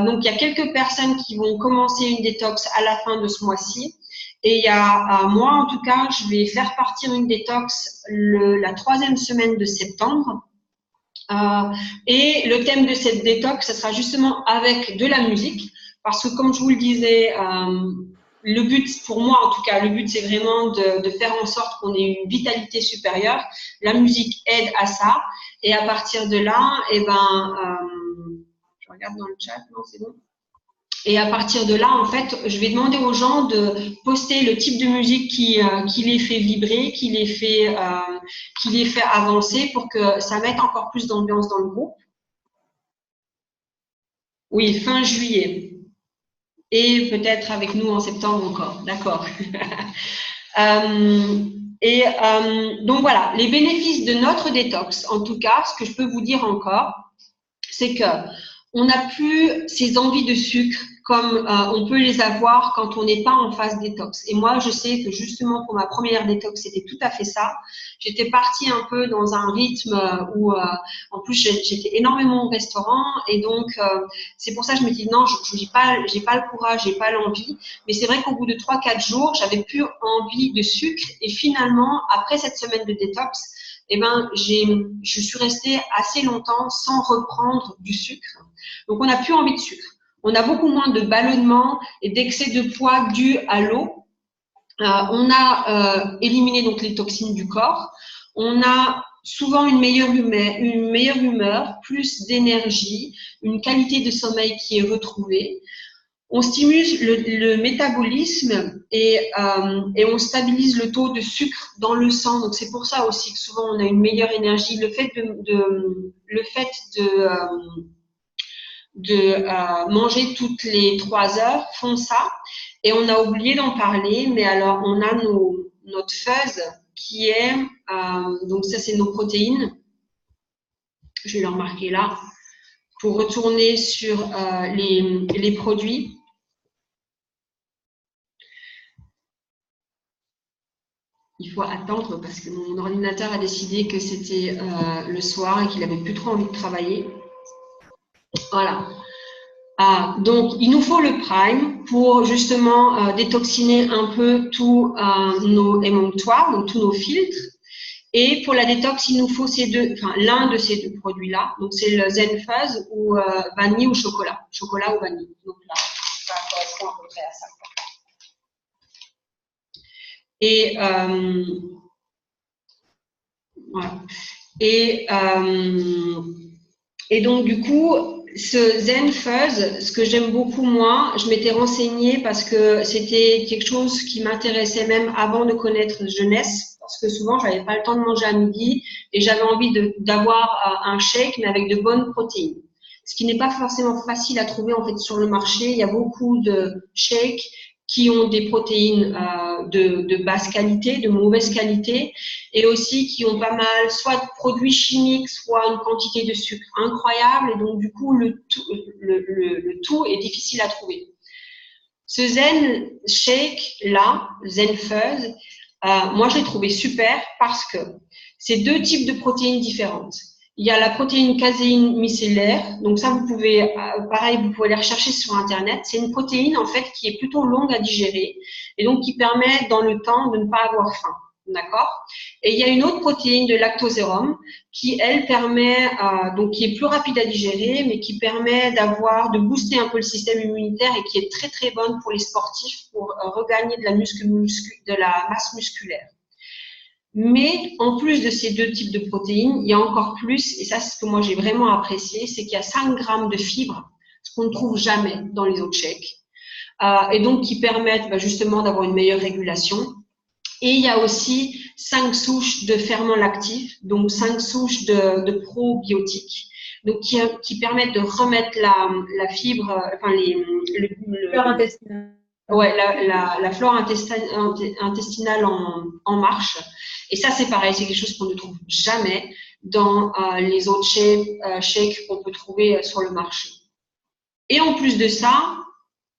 Donc, il y a quelques personnes qui vont commencer une détox à la fin de ce mois-ci. Et il y a, moi, en tout cas, je vais faire partir une détox la 3e semaine de septembre. Et le thème de cette détox, ce sera justement avec de la musique. Parce que comme je vous le disais, le but, pour moi en tout cas, le but c'est vraiment de faire en sorte qu'on ait une vitalité supérieure. La musique aide à ça. Et à partir de là, je regarde dans le chat, non c'est bon. Et à partir de là, en fait, je vais demander aux gens de poster le type de musique qui les fait vibrer, qui les fait avancer pour que ça mette encore plus d'ambiance dans le groupe. Oui, fin juillet. Et peut-être avec nous en septembre encore. D'accord. Donc voilà, les bénéfices de notre détox, en tout cas, ce que je peux vous dire encore, c'est que on n'a plus ces envies de sucre comme on peut les avoir quand on n'est pas en phase détox. Et moi, je sais que justement pour ma première détox, c'était tout à fait ça. J'étais partie un peu dans un rythme où, en plus, j'étais énormément au restaurant et donc c'est pour ça que je me dis non, j'ai pas le courage, j'ai pas l'envie. Mais c'est vrai qu'au bout de 3-4 jours, j'avais plus envie de sucre et finalement, après cette semaine de détox, eh ben, je suis restée assez longtemps sans reprendre du sucre. Donc, on n'a plus envie de sucre. On a beaucoup moins de ballonnement et d'excès de poids dû à l'eau. On a éliminé donc les toxines du corps. On a souvent une meilleure humeur, plus d'énergie, une qualité de sommeil qui est retrouvée. On stimule le métabolisme et on stabilise le taux de sucre dans le sang. Donc c'est pour ça aussi que souvent on a une meilleure énergie. Le fait de manger toutes les 3 heures font ça. Et on a oublié d'en parler, mais alors on a notre fuzz qui est, donc ça c'est nos protéines. Je vais le remarquer là. Pour retourner sur les produits. Il faut attendre parce que mon ordinateur a décidé que c'était le soir et qu'il n'avait plus trop envie de travailler. Voilà. Donc, il nous faut le prime pour justement détoxiner un peu tous nos émonctoires, donc tous nos filtres. Et pour la détox, il nous faut l'un de ces 2 produits-là. Donc, c'est le Zen Fuzz ou vanille ou chocolat. Chocolat ou vanille. Donc là, ça correspond à peu près à ça. Et voilà. Et donc, du coup, ce Zen Fuzz, ce que j'aime beaucoup, moi, je m'étais renseignée parce que c'était quelque chose qui m'intéressait même avant de connaître jeunesse, parce que souvent, je n'avais pas le temps de manger à midi et j'avais envie d'avoir un shake, mais avec de bonnes protéines. Ce qui n'est pas forcément facile à trouver en fait sur le marché. Il y a beaucoup de shakes qui ont des protéines de basse qualité, de mauvaise qualité, et aussi qui ont pas mal soit de produits chimiques, soit une quantité de sucre incroyable, et donc du coup le tout est difficile à trouver. Ce Zen Shake là, Zen Fuzz, moi je l'ai trouvé super parce que c'est 2 types de protéines différentes. Il y a la protéine caséine micellaire, donc ça vous pouvez, pareil, vous pouvez aller rechercher sur internet. C'est une protéine en fait qui est plutôt longue à digérer et donc qui permet dans le temps de ne pas avoir faim, d'accord? Et il y a une autre protéine de lactosérum qui elle permet, donc qui est plus rapide à digérer, mais qui permet de booster un peu le système immunitaire et qui est très très bonne pour les sportifs pour regagner de la masse musculaire. Mais en plus de ces 2 types de protéines, il y a encore plus, et ça c'est ce que moi j'ai vraiment apprécié, c'est qu'il y a 5 grammes de fibres, ce qu'on ne trouve jamais dans les autres shakes, et donc qui permettent justement d'avoir une meilleure régulation. Et il y a aussi 5 souches de ferments lactifs, donc 5 souches de probiotiques, donc qui permettent de remettre la fibre, enfin la flore intestinale. Ouais, la flore intestinale en marche. Et ça, c'est pareil, c'est quelque chose qu'on ne trouve jamais dans les autres shakes qu'on peut trouver sur le marché. Et en plus de ça,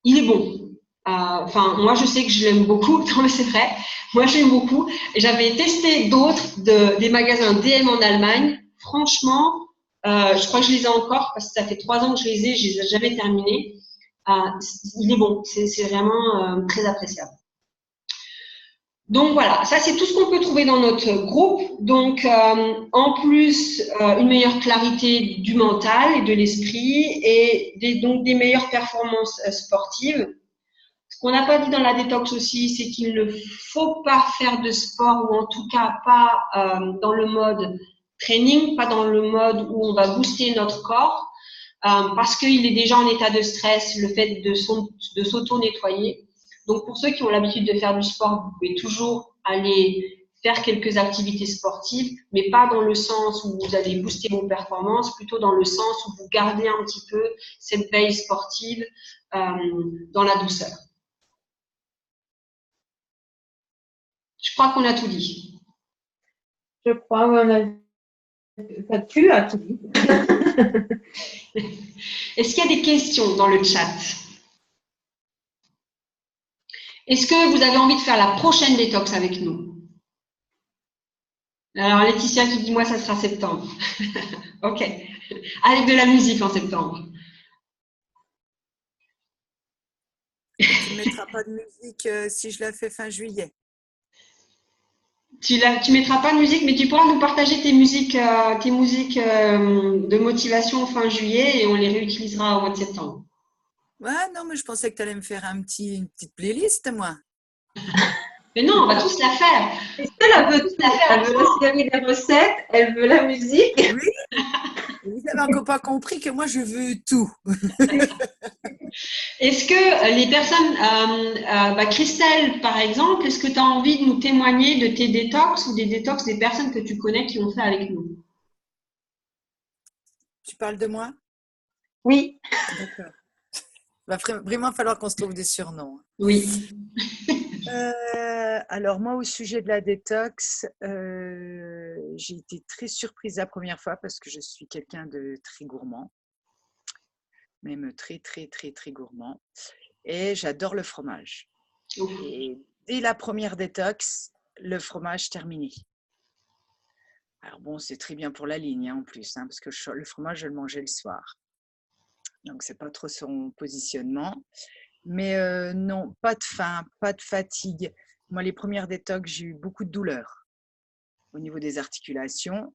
il est bon. Enfin, moi, je sais que je l'aime beaucoup. Non, mais c'est vrai. Moi, je l'aime beaucoup. J'avais testé d'autres des magasins DM en Allemagne. Franchement, je crois que je les ai encore parce que ça fait 3 ans que je les ai jamais terminés. Il est bon. C'est vraiment très appréciable. Donc voilà, ça c'est tout ce qu'on peut trouver dans notre groupe. Donc en plus, une meilleure clarité du mental et de l'esprit et donc des meilleures performances sportives. Ce qu'on n'a pas dit dans la détox aussi, c'est qu'il ne faut pas faire de sport ou en tout cas pas dans le mode training, pas dans le mode où on va booster notre corps parce qu'il est déjà en état de stress, le fait de s'auto-nettoyer. Donc, pour ceux qui ont l'habitude de faire du sport, vous pouvez toujours aller faire quelques activités sportives, mais pas dans le sens où vous allez booster vos performances, plutôt dans le sens où vous gardez un petit peu cette veille sportive dans la douceur. Je crois qu'on a tout dit. Je crois, oui, tu as tout dit. Est-ce qu'il y a des questions dans le chat? Est-ce que vous avez envie de faire la prochaine détox avec nous? Alors, Laetitia qui dit, moi, ça sera septembre. Ok. Avec de la musique en septembre. Tu ne mettras pas de musique si je la fais fin juillet. Tu mettras pas de musique, mais tu pourras nous partager tes musiques de motivation fin juillet et on les réutilisera au mois de septembre. Ouais, non, mais je pensais que tu allais me faire une petite playlist, moi. Mais non, on va tous la faire. Christelle, On elle va veut tous la tout. faire Elle veut la ensemble. série des recettes, elle veut la musique. Oui, vous avez encore pas compris que moi, je veux tout. Est-ce que les personnes, Christelle par exemple, est-ce que tu as envie de nous témoigner de tes détox ou des détox des personnes que tu connais qui ont fait avec nous? Tu parles de moi? Oui. D'accord. Il va vraiment falloir qu'on se trouve des surnoms. Oui, Alors moi, au sujet de la détox, j'ai été très surprise la première fois parce que je suis quelqu'un de très gourmand, même très, très, très, très gourmand. Et j'adore le fromage. Et dès la première détox, le fromage terminé. Alors bon, c'est très bien pour la ligne en plus, parce que le fromage, je le mangeais le soir. Donc, c'est pas trop son positionnement. Mais non, pas de faim, pas de fatigue. Moi, les premières détox, j'ai eu beaucoup de douleurs au niveau des articulations.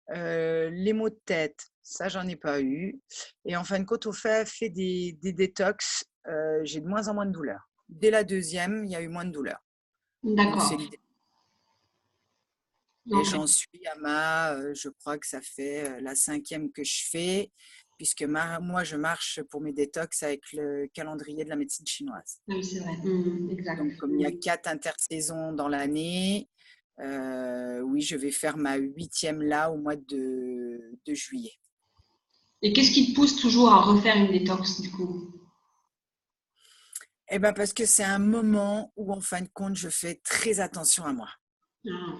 Les maux de tête, ça, j'en ai pas eu. Et en fin de compte, au fait des détox, j'ai de moins en moins de douleurs. Dès la deuxième, il y a eu moins de douleurs. Donc, c'est d'accord. l'idée. Et Ok. j'en suis à je crois que ça fait la 5e que je fais, puisque moi, je marche pour mes détox avec le calendrier de la médecine chinoise. Oui, c'est vrai. Exact. Donc, comme il y a 4 intersaisons dans l'année, oui, je vais faire ma 8e là au mois de juillet. Et qu'est-ce qui te pousse toujours à refaire une détox du coup? Eh bien, parce que c'est un moment où, en fin de compte, je fais très attention à moi. Ah,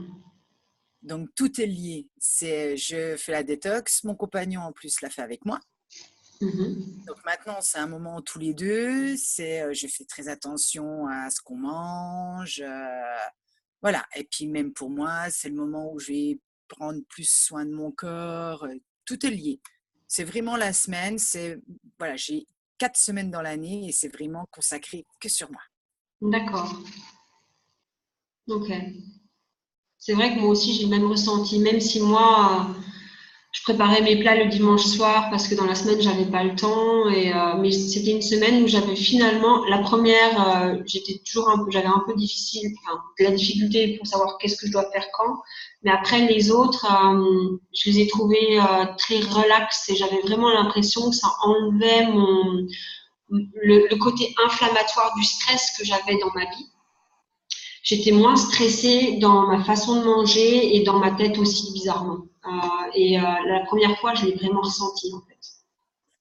Donc, tout est lié. Je fais la détox, mon compagnon en plus l'a fait avec moi. mhm. Donc maintenant, c'est un moment tous les deux. Je fais très attention à ce qu'on mange. Voilà. Et puis même pour moi, c'est le moment où je vais prendre plus soin de mon corps. Tout est lié. C'est vraiment la semaine. Voilà, j'ai 4 semaines dans l'année et c'est vraiment consacré que sur moi. D'accord. Ok. C'est vrai que moi aussi j'ai le même ressenti, même si moi je préparais mes plats le dimanche soir parce que dans la semaine j'avais pas le temps mais c'était une semaine où j'avais finalement la première j'étais toujours j'avais un peu difficile enfin de la difficulté pour savoir qu'est-ce que je dois faire quand, mais après les autres je les ai trouvés très relax et j'avais vraiment l'impression que ça enlevait le côté inflammatoire du stress que j'avais dans ma vie. J'étais moins stressée dans ma façon de manger et dans ma tête aussi, bizarrement. La première fois, je l'ai vraiment ressenti, en fait.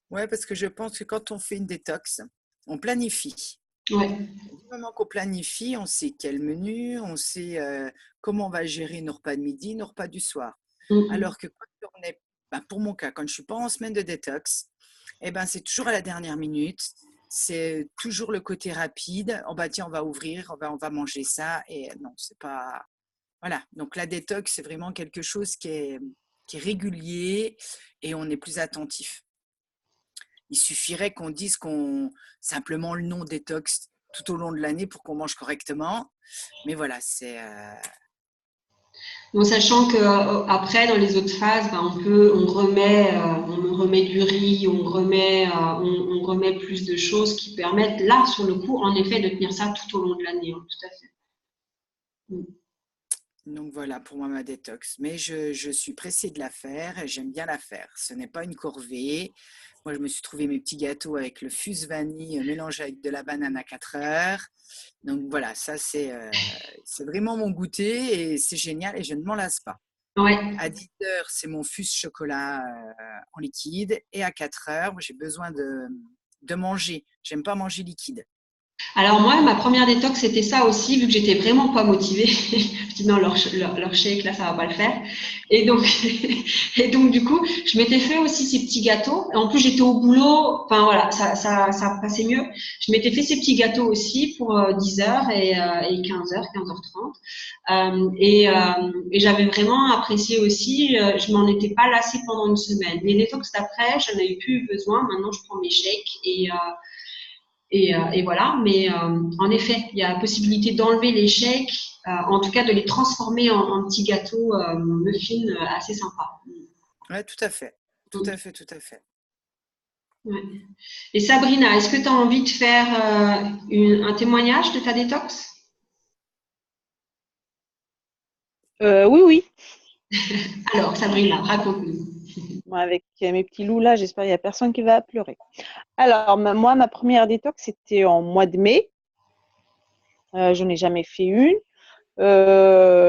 Ouais, parce que je pense que quand on fait une détox, on planifie. Ouais. Du moment qu'on planifie, on sait quel menu, on sait comment on va gérer nos repas de midi, nos repas du soir. Mm. Alors que quand on est, pour mon cas, quand je ne suis pas en semaine de détox, eh ben, c'est toujours à la dernière minute. C'est toujours le côté rapide. Oh bah tiens, on va ouvrir, on va manger ça. Et non, c'est pas. Voilà. Donc la détox, c'est vraiment quelque chose qui est régulier et on est plus attentif. Il suffirait qu'on dise simplement le nom détox tout au long de l'année pour qu'on mange correctement. Mais voilà, c'est. Bon, sachant que après, dans les autres phases, on remet du riz, on remet plus de choses qui permettent, là, sur le coup, en effet, de tenir ça tout au long de l'année, hein, tout à fait. Mm. Donc voilà pour moi ma détox. Mais je suis pressée de la faire et j'aime bien la faire. Ce n'est pas une corvée. Moi, je me suis trouvé mes petits gâteaux avec le fuse vanille mélangé avec de la banane à 4 heures. Donc voilà, ça c'est vraiment mon goûter et c'est génial et je ne m'en lasse pas. Ouais. À 10 heures, c'est mon fuse chocolat en liquide et à 4 heures, j'ai besoin de manger. J'aime pas manger liquide. Alors moi, ma première détox, c'était ça aussi, vu que j'étais vraiment pas motivée. Je dis non, leur shake, là, ça va pas le faire. Et donc, et donc du coup, je m'étais fait aussi ces petits gâteaux. Et en plus, j'étais au boulot, enfin voilà, ça passait mieux. Je m'étais fait ces petits gâteaux aussi pour 10 heures et 15 heures, 15h30. Et j'avais vraiment apprécié aussi, je m'en étais pas lassée pendant une semaine. Les détox d'après, j'en avais plus besoin. Maintenant, je prends mes shakes et voilà, mais en effet, il y a la possibilité d'enlever les shakes, en tout cas de les transformer en petits gâteaux muffins assez sympas. Ouais, tout à fait. Tout à fait, tout à fait. Ouais. Et Sabrina, est-ce que tu as envie de faire un témoignage de ta détox? Oui, oui. Alors, Sabrina, raconte-nous. Moi, avec mes petits loups là, j'espère qu'il n'y a personne qui va pleurer. Alors, moi, ma première détox, c'était en mois de mai. Je n'ai jamais fait une.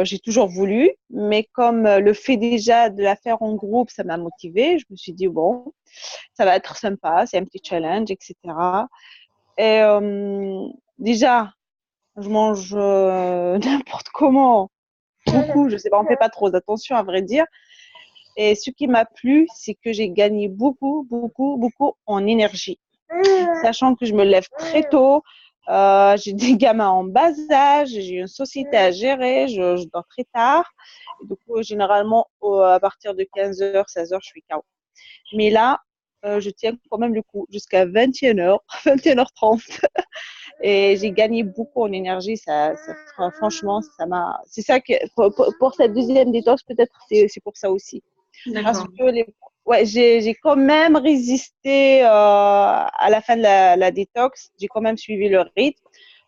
J'ai toujours voulu, mais comme le fait déjà de la faire en groupe, ça m'a motivée. Je me suis dit, bon, ça va être sympa, c'est un petit challenge, etc. Et déjà, je mange n'importe comment, beaucoup, je sais pas, on fait pas trop attention à vrai dire. Et ce qui m'a plu, c'est que j'ai gagné beaucoup, beaucoup, beaucoup en énergie. Sachant que je me lève très tôt, j'ai des gamins en bas âge, j'ai une société à gérer, je dors très tard. Et du coup, généralement, à partir de 15h, 16h, je suis KO. Mais là, je tiens quand même le coup jusqu'à 21h, 21h30. Et j'ai gagné beaucoup en énergie. Franchement, ça m'a. C'est ça que pour cette deuxième détox, peut-être c'est pour ça aussi. Parce D'accord. que ouais, j'ai quand même résisté à la fin de la détox. J'ai quand même suivi le rythme.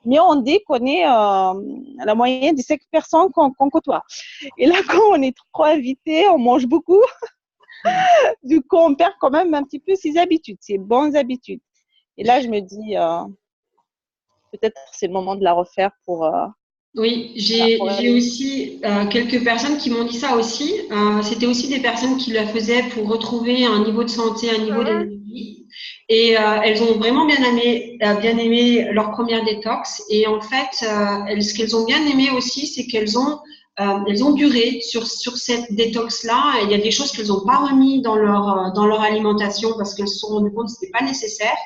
Mais on dit qu'on est la moyenne des 5 personnes qu'on côtoie. Et là, quand on est trop invité, on mange beaucoup. Du coup, on perd quand même un petit peu ses habitudes, ses bonnes habitudes. Et là, je me dis, peut-être c'est le moment de la refaire pour. Oui, Pour j'ai aller. aussi quelques personnes qui m'ont dit ça aussi. C'était aussi des personnes qui le faisaient pour retrouver un niveau de santé, un niveau d'énergie. Et elles ont vraiment bien aimé leur première détox. Et en fait, ce qu'elles ont bien aimé aussi, c'est elles ont duré sur cette détox-là. Il y a des choses qu'elles n'ont pas remis dans leur alimentation parce qu'elles se sont rendues compte que ce n'était pas nécessaire.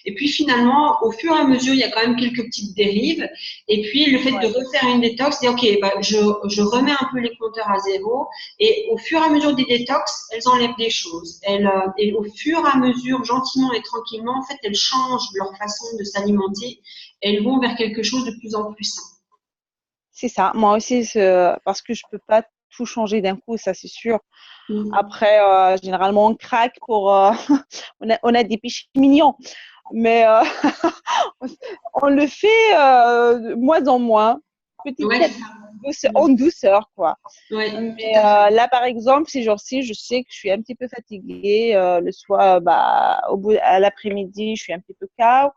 Et puis finalement, au fur et à mesure, il y a quand même quelques petites dérives. Et puis le fait de Ouais. refaire une détox, dire ok, bah, je remets un peu les compteurs à zéro. Et au fur et à mesure des détox, elles enlèvent des choses. Et au fur et à mesure, gentiment et tranquillement, en fait, elles changent leur façon de s'alimenter. Elles vont vers quelque chose de plus en plus sain. C'est ça. Moi aussi, parce que je peux pas tout changer d'un coup, ça c'est sûr. Mm. Après, généralement, on craque pour. On a des péchés mignons, mais on le fait moins en moins, petit Ouais, à c'est ça. petit, en douceur, quoi. Ouais, tout Mais à fait. là, par exemple, ces jours-ci, je sais que je suis un petit peu fatiguée. Le soir, à l'après-midi, je suis un petit peu KO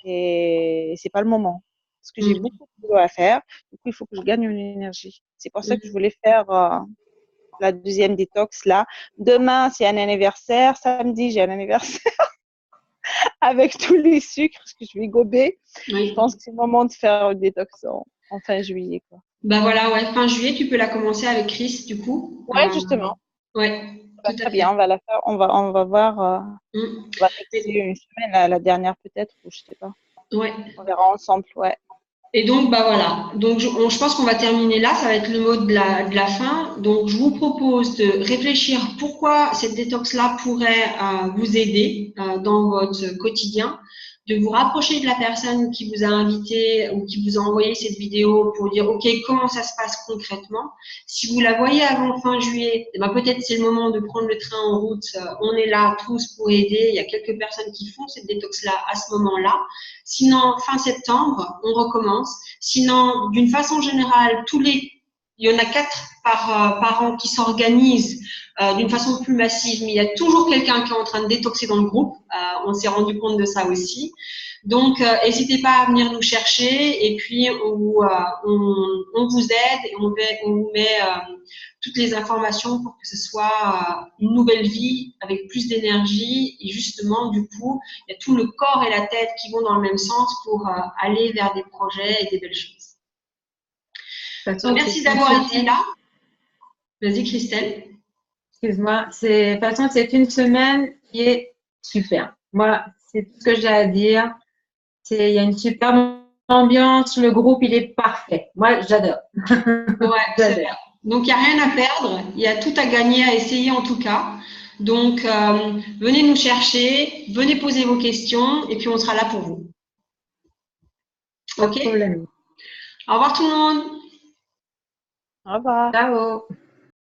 et c'est pas le moment. Parce que j'ai Mm. beaucoup de boulot à faire. Du coup, il faut que je gagne une énergie. C'est pour ça que je Mm. voulais faire la deuxième détox là. Demain, c'est un anniversaire. Samedi, j'ai un anniversaire avec tous les sucres que je vais gober. Je Oui. pense que c'est le moment de faire une détox en fin juillet, quoi. Bah voilà, ouais, fin juillet, tu peux la commencer avec Chris, du coup. Ouais, justement. Ouais, Bah, tout à très bien, fait. on va la faire. On va voir. Mm. On va fixer une semaine, la dernière peut-être, ou je sais pas. Ouais. On verra ensemble, ouais. Et donc, bah voilà. Donc, je pense qu'on va terminer là. Ça va être le mot de la fin. Donc, je vous propose de réfléchir pourquoi cette détox-là pourrait vous aider dans votre quotidien, de vous rapprocher de la personne qui vous a invité ou qui vous a envoyé cette vidéo pour dire, OK, comment ça se passe concrètement. Si vous la voyez avant fin juillet, eh ben, peut-être c'est le moment de prendre le train en route. On est là tous pour aider. Il y a quelques personnes qui font cette détox-là à ce moment-là. Sinon, fin septembre, on recommence. Sinon, d'une façon générale, il y en a 4 par an qui s'organisent d'une façon plus massive, mais il y a toujours quelqu'un qui est en train de détoxer dans le groupe. On s'est rendu compte de ça aussi. Donc, n'hésitez pas à venir nous chercher et puis on vous aide et on vous met toutes les informations pour que ce soit une nouvelle vie avec plus d'énergie et justement, du coup, il y a tout le corps et la tête qui vont dans le même sens pour aller vers des projets et des belles choses. De toute façon, Merci c'est une d'avoir été semaine. là. Vas-y, Christelle. Excuse-moi. De toute façon, c'est une semaine qui est super. Moi, c'est tout ce que j'ai à dire. Il y a une super ambiance. Le groupe, il est parfait. Moi, j'adore. Ouais, c'est vrai. J'adore. Donc, il n'y a rien à perdre. Il y a tout à gagner, à essayer en tout cas. Donc, venez nous chercher, venez poser vos questions et puis on sera là pour vous. Pas OK? de problème. Au revoir tout le monde. Au revoir. Ciao.